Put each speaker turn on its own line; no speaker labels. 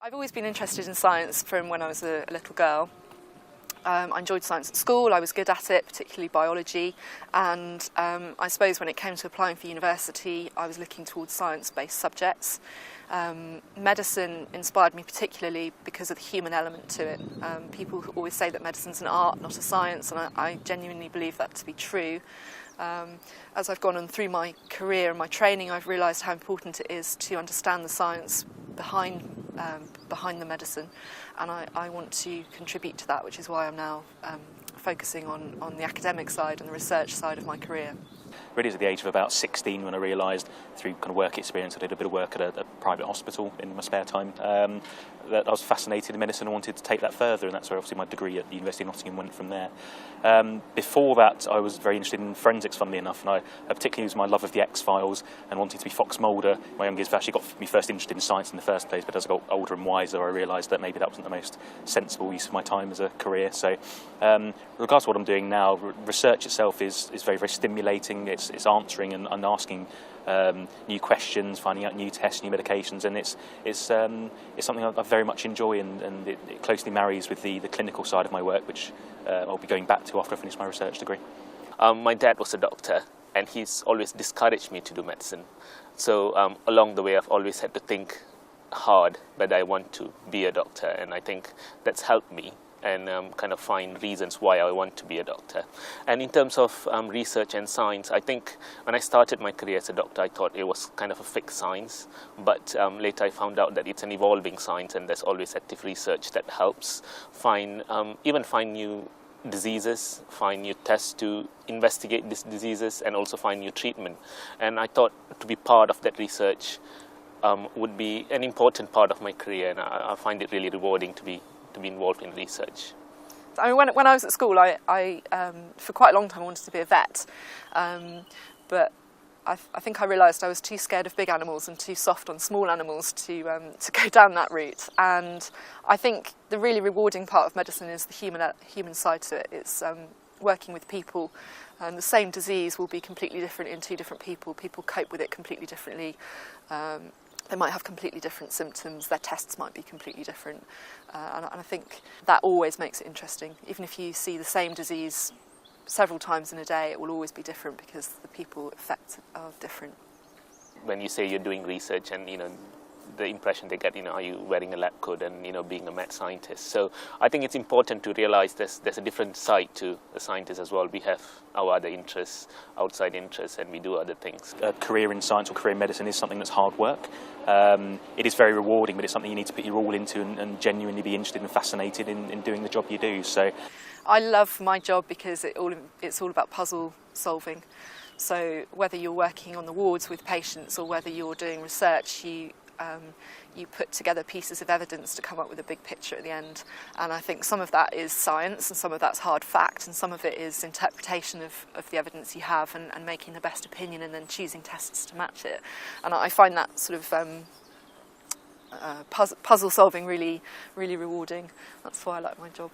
I've always been interested in science from when I was a little girl. I enjoyed science at school, I was good at it, particularly biology, and I suppose when it came to applying for university I was looking towards science-based subjects. Medicine inspired me particularly because of the human element to it. People always say that medicine's an art, not a science, and I genuinely believe that to be true. As I've gone on through my career and my training, I've realised how important it is to understand the science behind the medicine, and I want to contribute to that, which is why I'm now focusing on the academic side and the research side of my career.
Really, at the age of about 16 when I realised, through kind of work experience, I did a bit of work at a private hospital in my spare time, that I was fascinated in medicine and wanted to take that further, and that's where obviously my degree at the University of Nottingham went from there. Before that, I was very interested in forensics, funnily enough, and I particularly was my love of the X-Files and wanting to be Fox Mulder. My young years have actually got me first interested in science in the first place, but as I got older and wiser, I realised that maybe that wasn't the most sensible use of my time as a career. So, with regards to what I'm doing now, research itself is very, very stimulating. It's answering and asking new questions, finding out new tests, new medications, and it's something I very much enjoy, and it closely marries with the clinical side of my work, which I'll be going back to after I finish my research degree.
My dad was a doctor, and he's always discouraged me to do medicine. So along the way, I've always had to think hard that I want to be a doctor, and I think that's helped me and kind of find reasons why I want to be a doctor. And in terms of research and science, I think when I started my career as a doctor, I thought it was kind of a fixed science, but later I found out that it's an evolving science, and there's always active research that helps find new diseases, find new tests to investigate these diseases, and also find new treatment. And I thought to be part of that research would be an important part of my career, and I find it really rewarding to be involved in research.
I mean, when I was at school, I for quite a long time wanted to be a vet, but I think I realised I was too scared of big animals and too soft on small animals to go down that route. And I think the really rewarding part of medicine is the human side to it. It's working with people, and the same disease will be completely different in two different people. People cope with it completely differently. They might have completely different symptoms, their tests might be completely different, and I think that always makes it interesting. Even if you see the same disease several times in a day, it will always be different because the people affected are different. When
you say you're doing research, and the impression they get, are you wearing a lab coat and being a mad scientist? So I think it's important to realise there's a different side to the scientist as well. We have our other interests, outside interests, and we do other things.
A career in science or career in medicine is something that's hard work. It is very rewarding, but it's something you need to put your all into and genuinely be interested and fascinated in doing the job you do. So
I love my job because it's all about puzzle solving. So whether you're working on the wards with patients or whether you're doing research, you put together pieces of evidence to come up with a big picture at the end. And I think some of that is science, and some of that's hard fact, and some of it is interpretation of the evidence you have and making the best opinion and then choosing tests to match it. And I find that sort of puzzle solving really, really rewarding. That's why I like my job.